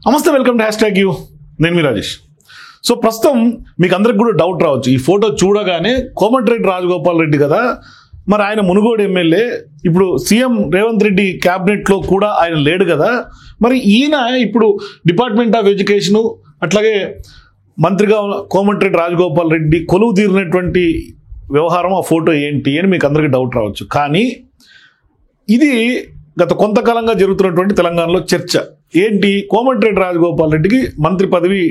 నమస్తే, welcome to hash tag you. నేను మీ Rajesh. So ప్రస్తుతం మీకు అందరికి కూడా డౌట్ రావచ్చు, ఈ ఫోటో చూడగానే కోమటిరెడ్డి రాజగోపాల్ రెడ్డి కదా, మరి ఆయన మునుగోడు ఎమ్మెల్యే, ఇప్పుడు సీఎం రేవంత్ రెడ్డి క్యాబినెట్లో కూడా ఆయన లేడు కదా, మరి ఈయన ఇప్పుడు డిపార్ట్మెంట్ ఆఫ్ ఎడ్యుకేషను అట్లాగే మంత్రిగా కోమటిరెడ్డి రాజగోపాల్ రెడ్డి కొలువు తీరినటువంటి వ్యవహారం, ఆ ఫోటో ఏంటి అని మీకు అందరికీ డౌట్ రావచ్చు. కానీ ఇది గత కొంతకాలంగా జరుగుతున్నటువంటి తెలంగాణలో చర్చ ఏంటి, కోమటిరెడ్డి రాజగోపాల్ రెడ్డికి మంత్రి పదవి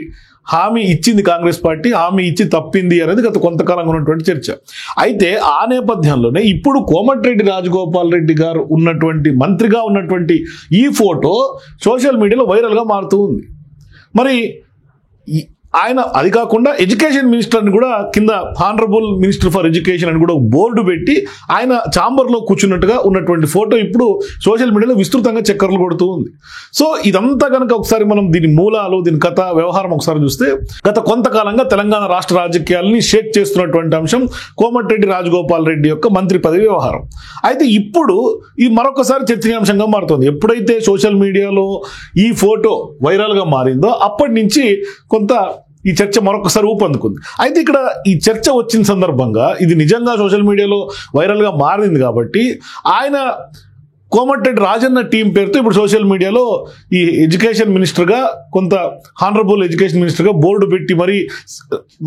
హామీ ఇచ్చింది కాంగ్రెస్ పార్టీ, హామీ ఇచ్చి తప్పింది అనేది గత కొంతకాలంగా ఉన్నటువంటి చర్చ. అయితే ఆ నేపథ్యంలోనే ఇప్పుడు కోమటిరెడ్డి రాజగోపాల్ రెడ్డి గారు ఉన్నటువంటి మంత్రిగా ఉన్నటువంటి ఈ ఫోటో సోషల్ మీడియాలో వైరల్గా మారుతూ ఉంది. మరి ఆయన అది కాకుండా ఎడ్యుకేషన్ మినిస్టర్ని కూడా కింద హానరబుల్ మినిస్టర్ ఫర్ ఎడ్యుకేషన్ అని కూడా బోర్డు పెట్టి ఆయన ఛాంబర్లో కూర్చున్నట్టుగా ఉన్నటువంటి ఫోటో ఇప్పుడు సోషల్ మీడియాలో విస్తృతంగా చక్కర్లు కొడుతూ ఉంది. సో ఇదంతా కనుక ఒకసారి మనం దీని మూలాలు, దీని కథ, వ్యవహారం ఒకసారి చూస్తే గత కొంతకాలంగా తెలంగాణ రాష్ట్ర రాజకీయాలని షేక్ చేస్తున్నటువంటి అంశం కోమటిరెడ్డి రాజగోపాల్ రెడ్డి యొక్క మంత్రి పదవి వ్యవహారం. అయితే ఇప్పుడు ఈ మరొకసారి చర్చనీయాంశంగా మారుతుంది. ఎప్పుడైతే సోషల్ మీడియాలో ఈ ఫోటో వైరల్గా మారిందో అప్పటి నుంచి కొంత ఈ చర్చ మరొకసారి ఊపందుకుంది. అయితే ఇక్కడ ఈ చర్చ వచ్చిన సందర్భంగా ఇది నిజంగా సోషల్ మీడియాలో వైరల్గా మారింది కాబట్టి ఆయన కోమటిరెడ్డి రాజన్న టీం పేరుతో ఇప్పుడు సోషల్ మీడియాలో ఈ ఎడ్యుకేషన్ మినిస్టర్గా, కొంత హానరబుల్ ఎడ్యుకేషన్ మినిస్టర్గా బోర్డు పెట్టి మరి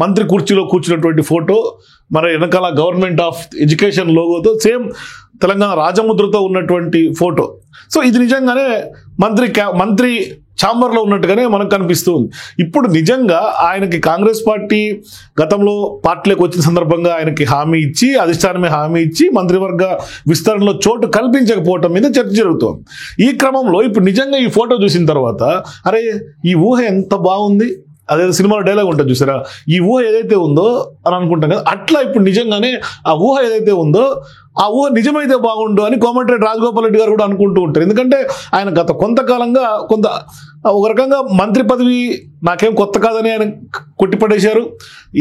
మంత్రి కుర్చీలో కూర్చున్నటువంటి ఫోటో, మరి వెనకాల గవర్నమెంట్ ఆఫ్ ఎడ్యుకేషన్ లోగోతో సేమ్ తెలంగాణ రాజముద్రతో ఉన్నటువంటి ఫోటో. సో ఇది నిజంగానే మంత్రి ఛాంబర్లో ఉన్నట్టుగానే మనకు కనిపిస్తుంది. ఇప్పుడు నిజంగా ఆయనకి కాంగ్రెస్ పార్టీ గతంలో పార్టీలోకి వచ్చిన సందర్భంగా ఆయనకి హామీ ఇచ్చి, అధిష్టానమే హామీ ఇచ్చి మంత్రివర్గ విస్తరణలో చోటు కల్పించకపోవటం మీద చర్చ జరుగుతోంది. ఈ క్రమంలో ఇప్పుడు నిజంగా ఈ ఫోటో చూసిన తర్వాత అరే ఈ ఊహ ఎంత బాగుంది, అదే సినిమాలో డైలాగ్ ఉంటుంది చూసారా, ఈ ఊహ ఏదైతే ఉందో అని అనుకుంటాం కదా, అట్లా ఇప్పుడు నిజంగానే ఆ ఊహ ఏదైతే ఉందో ఆ ఊహ నిజమైతే బాగుండు అని కోమటిరెడ్డి రాజగోపాల్ రెడ్డి గారు కూడా అనుకుంటూ ఉంటారు. ఎందుకంటే ఆయన గత కొంతకాలంగా ఒక రకంగా మంత్రి పదవి నాకేం కొత్త కాదని ఆయన కొట్టిపడేశారు.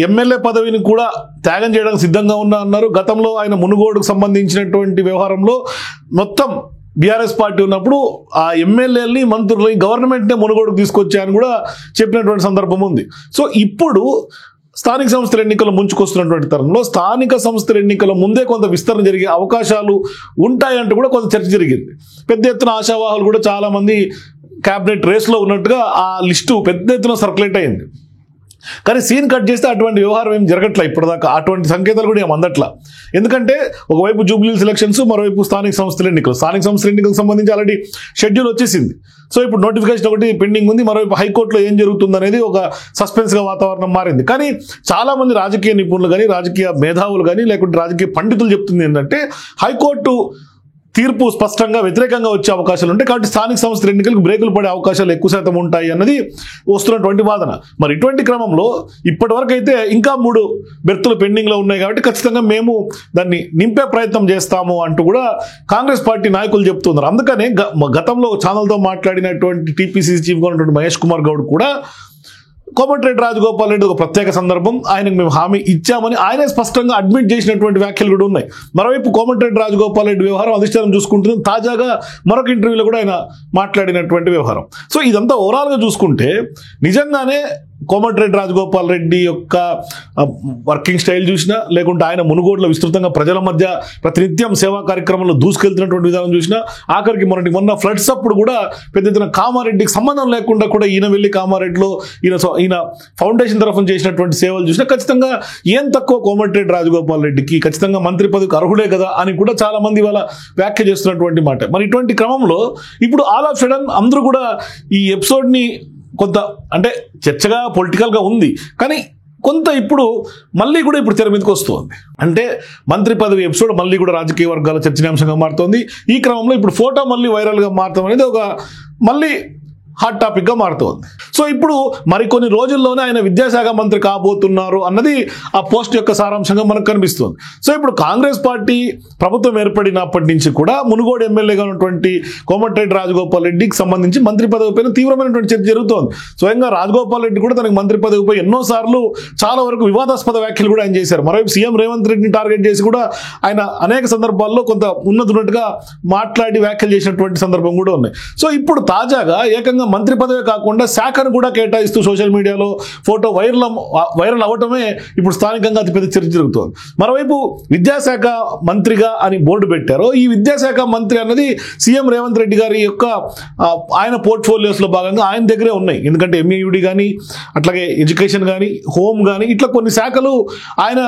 ఎమ్మెల్యే పదవిని కూడా త్యాగం చేయడానికి సిద్ధంగా ఉన్నా అన్నారు. గతంలో ఆయన మునుగోడుకు సంబంధించినటువంటి వ్యవహారంలో మొత్తం బీఆర్ఎస్ పార్టీ ఉన్నప్పుడు ఆ ఎమ్మెల్యేలని, మంత్రులని, గవర్నమెంట్నే మునుగోడుకు తీసుకొచ్చాయని కూడా చెప్పినటువంటి సందర్భం ఉంది. సో ఇప్పుడు స్థానిక సంస్థల ఎన్నికలు ముంచుకొస్తున్నటువంటి తరంలో స్థానిక సంస్థల ఎన్నికల ముందే కొంత విస్తరణ జరిగే అవకాశాలు ఉంటాయంటూ కూడా కొంత చర్చ జరిగింది. పెద్ద ఎత్తున ఆశావాహులు కూడా చాలామంది క్యాబినెట్ రేస్లో ఉన్నట్టుగా ఆ లిస్టు పెద్ద ఎత్తున సర్క్యులేట్ అయింది. కానీ సీన్ కట్ చేస్తే అటువంటి వ్యవహారం ఏం జరగట్లా ఇప్పటిదాకా, అటువంటి సంకేతాలు కూడా ఏం అందట్లా. ఎందుకంటే ఒకవైపు జూబ్లీ సెలక్షన్స్, మరోవైపు స్థానిక సంస్థల ఎన్నికలు. స్థానిక సంస్థల ఎన్నికలకు సంబంధించి ఆల్రెడీ షెడ్యూల్ వచ్చేసింది. సో ఇప్పుడు నోటిఫికేషన్ ఒకటి పెండింగ్ ఉంది. మరోవైపు హైకోర్టులో ఏం జరుగుతుంది అనేది ఒక సస్పెన్స్గా వాతావరణం మారింది. కానీ చాలామంది రాజకీయ నిపుణులు కానీ, రాజకీయ మేధావులు కానీ, లేకుంటే రాజకీయ పండితులు చెప్తుంది ఏంటంటే హైకోర్టు తీర్పు స్పష్టంగా వ్యతిరేకంగా వచ్చే అవకాశాలు ఉంటాయి కాబట్టి స్థానిక సంస్థల ఎన్నికలకు బ్రేకులు పడే అవకాశాలు ఎక్కువ శాతం ఉంటాయి అన్నది వస్తున్నటువంటి వాదన. మరి ఇటువంటి క్రమంలో ఇప్పటి వరకు అయితే ఇంకా 3 బెర్తులు పెండింగ్లో ఉన్నాయి కాబట్టి ఖచ్చితంగా మేము దాన్ని నింపే ప్రయత్నం చేస్తాము అంటూ కూడా కాంగ్రెస్ పార్టీ నాయకులు చెప్తున్నారు. అందుకనే గతంలో ఛానల్తో మాట్లాడినటువంటి టీపీసీసీ చీఫ్గా ఉన్నటువంటి మహేష్ కుమార్ గౌడ్ కూడా కోమటిరెడ్డి రాజగోపాల్ రెడ్డి ఒక ప్రత్యేక సందర్భం, ఆయనకు మేము హామీ ఇచ్చామని ఆయనే స్పష్టంగా అడ్మిట్ చేసినటువంటి వ్యాఖ్యలు కూడా ఉన్నాయి. మరోవైపు కోమటిరెడ్డి రాజగోపాల్ రెడ్డి వ్యవహారం అధిష్టానం చూసుకుంటుంది. తాజాగా మరొక ఇంటర్వ్యూలో కూడా ఆయన మాట్లాడినటువంటి వ్యవహారం. సో ఇదంతా ఓవరాల్గా చూసుకుంటే నిజంగానే కోమటిరెడ్డి రాజగోపాల్ రెడ్డి యొక్క వర్కింగ్ స్టైల్ చూసినా, లేకుంటే ఆయన మునుగోడులో విస్తృతంగా ప్రజల మధ్య ప్రతినిత్యం సేవా కార్యక్రమంలో దూసుకెళ్తున్నటువంటి విధానం చూసినా, ఆఖరికి మొన్న ఫ్లడ్స్ అప్పుడు కూడా పెద్ద ఎత్తున కామారెడ్డికి సంబంధం లేకుండా కూడా ఈయన వెళ్ళి కామారెడ్డిలో ఈయన ఫౌండేషన్ తరఫున చేసినటువంటి సేవలు చూసినా ఖచ్చితంగా ఏం తక్కువ కోమటిరెడ్డి రాజగోపాల్ రెడ్డికి ఖచ్చితంగా మంత్రి పదవికి అర్హుడే కదా అని కూడా చాలా మంది వాళ్ళ వ్యాఖ్య చేస్తున్నటువంటి మాట. మరి ఇటువంటి క్రమంలో ఇప్పుడు ఆల్ ఆఫ్ సడన్ అందరూ కూడా ఈ ఎపిసోడ్ని కొంత అంటే చర్చగా పొలిటికల్గా ఉంది, కానీ కొంత ఇప్పుడు మళ్ళీ కూడా ఇప్పుడు తెర మీదకి వస్తుంది. అంటే మంత్రి పదవి ఎపిసోడ్ మళ్ళీ కూడా రాజకీయ వర్గాల చర్చనీయాంశంగా మారుతోంది. ఈ క్రమంలో ఇప్పుడు ఫోటో మళ్ళీ వైరల్గా మారటం అనేది ఒక మళ్ళీ హాట్ టాపిక్గా మారుతోంది. సో ఇప్పుడు మరికొన్ని రోజుల్లోనే ఆయన విద్యాశాఖ మంత్రి కాబోతున్నారు అన్నది ఆ పోస్ట్ యొక్క సారాంశంగా మనకు కనిపిస్తుంది. సో ఇప్పుడు కాంగ్రెస్ పార్టీ ప్రభుత్వం ఏర్పడినప్పటి నుంచి కూడా మునుగోడు ఎమ్మెల్యేగా ఉన్నటువంటి కోమటిరెడ్డి రాజగోపాల్ రెడ్డికి సంబంధించి మంత్రి పదవిపైన తీవ్రమైనటువంటి చర్చ జరుగుతోంది. స్వయంగా రాజగోపాల్ రెడ్డి కూడా తనకు మంత్రి పదవిపై ఎన్నోసార్లు చాలా వరకు వివాదాస్పద వ్యాఖ్యలు కూడా ఆయన చేశారు. మరోవైపు సీఎం రేవంత్ రెడ్డిని టార్గెట్ చేసి కూడా ఆయన అనేక సందర్భాల్లో కొంత ఉన్నట్టుగా మాట్లాడి వ్యాఖ్యలు చేసినటువంటి సందర్భం కూడా ఉన్నాయి. సో ఇప్పుడు తాజాగా ఏకంగా ఏకంగా మంత్రి పదవి కాకుండా శాఖను కూడా కేటాయిస్తూ సోషల్ మీడియాలో ఫోటో వైరల్ అవ్వటమే ఇప్పుడు స్థానికంగా అతిపెద్ద చర్చ జరుగుతోంది. మరోవైపు విద్యాశాఖ మంత్రిగా అని బోర్డు పెట్టారు. ఈ విద్యాశాఖ మంత్రి అన్నది సీఎం రేవంత్ రెడ్డి గారి యొక్క ఆయన పోర్ట్ఫోలియోస్లో భాగంగా ఆయన దగ్గరే ఉన్నాయి. ఎందుకంటే ఎంఈయుడి కానీ అట్లాగే ఎడ్యుకేషన్ కానీ హోమ్ కానీ ఇట్లా కొన్ని శాఖలు ఆయన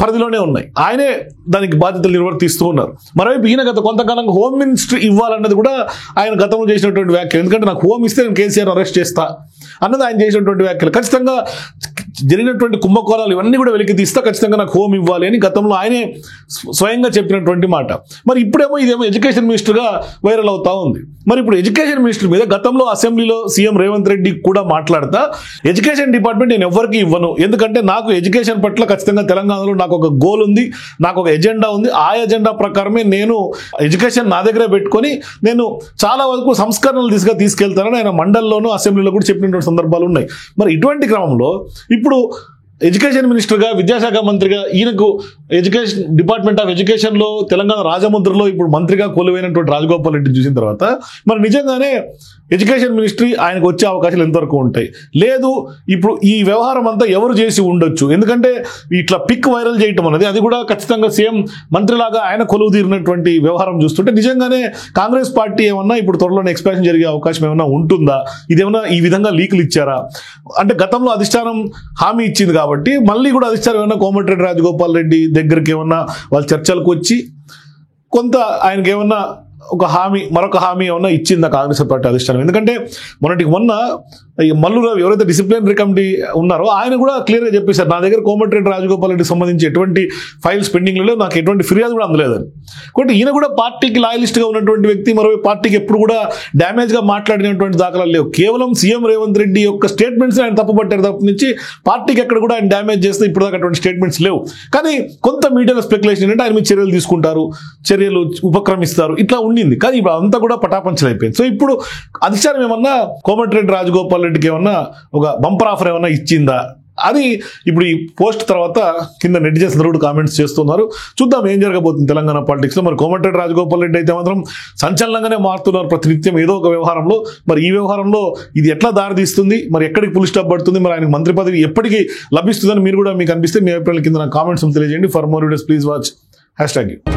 పరిధిలోనే ఉన్నాయి. ఆయనే దానికి బాధ్యతలు నిర్వర్తిస్తూ ఉన్నారు. మరోవైపు ఈయన గత కొంతకాలంగా హోమ్ మినిస్ట్రీ ఇవ్వాలన్నది కూడా ఆయన గతంలో చేసినటువంటి వ్యాఖ్యలు. ఎందుకంటే నాకు హోమ్ ఇస్తే నేను కేసీఆర్ అరెస్ట్ చేస్తా అన్నది ఆయన చేసినటువంటి వ్యాఖ్యలు. ఖచ్చితంగా జరిగినటువంటి కుంభకోణాలు ఇవన్నీ కూడా వెలికి తీస్తా, ఖచ్చితంగా నాకు హోమ్ ఇవ్వాలి అని గతంలో ఆయనే స్వయంగా చెప్పినటువంటి మాట. మరి ఇప్పుడేమో ఇదేమో ఎడ్యుకేషన్ మినిస్టర్గా వైరల్ అవుతా ఉంది. మరి ఇప్పుడు ఎడ్యుకేషన్ మినిస్టర్ మీద గతంలో అసెంబ్లీలో సీఎం రేవంత్ రెడ్డి కూడా మాట్లాడతా ఎడ్యుకేషన్ డిపార్ట్మెంట్ నేను ఎవరికి ఇవ్వను, ఎందుకంటే నాకు ఎడ్యుకేషన్ పట్ల ఖచ్చితంగా తెలంగాణలో నాకు ఒక గోల్ ఉంది, నాకు ఒక ఎజెండా ఉంది, ఆ ఎజెండా ప్రకారమే నేను ఎడ్యుకేషన్ నా దగ్గరే పెట్టుకొని నేను చాలా వరకు సంస్కరణలు తీసుకెళ్తానని ఆయన మండలిలోనూ అసెంబ్లీలో కూడా చెప్పినటువంటి సందర్భాలు ఉన్నాయి. మరి ఇటువంటి క్రమంలో ఇప్పుడు ఎడ్యుకేషన్ మినిస్టర్గా విద్యాశాఖ మంత్రిగా ఈయనకు ఎడ్యుకేషన్ డిపార్ట్మెంట్ ఆఫ్ ఎడ్యుకేషన్లో తెలంగాణ రాజముద్రలో ఇప్పుడు మంత్రిగా కొలువైనటువంటి రాజగోపాల్ రెడ్డి చూసిన తర్వాత మరి నిజంగానే ఎడ్యుకేషన్ మినిస్ట్రీ ఆయనకు వచ్చే అవకాశాలు ఎంతవరకు ఉంటాయి? లేదు ఇప్పుడు ఈ వ్యవహారం అంతా ఎవరు చేసి ఉండొచ్చు? ఎందుకంటే ఇట్లా పిక్ వైరల్ చేయటం అనేది అది కూడా ఖచ్చితంగా సీఎం మంత్రిలాగా ఆయన కొలువు తీరినటువంటి వ్యవహారం చూస్తుంటే నిజంగానే కాంగ్రెస్ పార్టీ ఏమన్నా ఇప్పుడు త్వరలోనే ఎక్స్పాన్షన్ జరిగే అవకాశం ఏమన్నా ఉంటుందా? ఇదేమన్నా ఈ విధంగా లీకులు ఇచ్చారా? అంటే గతంలో అధిష్టానం హామీ ఇచ్చింది కాబట్టి మళ్ళీ కూడా అధిష్టానం ఏమన్నా కోమటిరెడ్డి రాజగోపాల్ రెడ్డి దగ్గరికి ఏమన్నా వాళ్ళ చర్చలకు వచ్చి కొంత ఆయనకి ఏమన్నా మరొక హామీ ఏమన్నా ఇచ్చిందా కాంగ్రెస్ పార్టీ అధిష్టానం? ఎందుకంటే మొన్న మల్లు రవి ఎవరైతే డిసిప్లినరీ కమిటీ ఉన్నారో ఆయన కూడా క్లియర్గా చెప్పేశారు, నా దగ్గర కోమటిరెడ్డి రాజగోపాల్ రెడ్డికి సంబంధించి ఎటువంటి ఫైల్స్ పెండింగ్ లేవు, నాకు ఎటువంటి ఫిర్యాదు కూడా అందలేదని. కాబట్టి ఈయన కూడా పార్టీకి లాయలిస్ట్గా ఉన్నటువంటి వ్యక్తి, మరో పార్టీకి ఎప్పుడు కూడా డ్యామేజ్గా మాట్లాడినటువంటి దాఖలాలు లేవు. కేవలం సీఎం రేవంత్ రెడ్డి యొక్క స్టేట్మెంట్స్ ఆయన తప్పుపట్టారు తప్ప నుంచి పార్టీకి ఎక్కడ కూడా ఆయన డ్యామేజ్ చేస్తే ఇప్పుడు దాకా అటువంటి స్టేట్మెంట్స్ లేవు. కానీ కొంత మీడియాలో స్పెక్యులేషన్ ఏంటంటే ఆయన మీద చర్యలు తీసుకుంటారు, చర్యలు ఉపక్రమిస్తారు, ఇట్లా ఉండింది. కానీ ఇప్పుడు అంతా కూడా పటాపంచలు అయిపోయింది. సో ఇప్పుడు అధిష్టానం ఏమన్నా కోమటిరెడ్డి రాజగోపాల్ రెడ్డికి ఏమన్నా ఒక బంపర్ ఆఫర్ ఏమన్నా ఇచ్చిందా? అది ఇప్పుడు ఈ పోస్ట్ తర్వాత కింద నెటిజన్స్ అందరూ కామెంట్స్ చేస్తున్నారు. చూద్దాం ఏం జరగబోతుంది తెలంగాణ పాలిటిక్స్లో. మరి కోమటిరెడ్డి రాజగోపాల్ రెడ్డి అయితే మాత్రం సంచలనంగానే మారుతున్నారు ప్రతినిత్యం ఏదో ఒక వ్యవహారంలో. మరి ఈ వ్యవహారంలో ఇది ఎట్లా దారితీస్తుంది, మరి ఎక్కడికి ఫుల్ స్టాప్ పడుతుంది, మరి ఆయనకు మంత్రి పదవి ఎప్పటికీ లభిస్తుందని మీరు కూడా మీకు అనిపిస్తే మీ అభిప్రాయాల కింద నా కామెంట్స్ తెలియజేయండి. For more videos please watch #.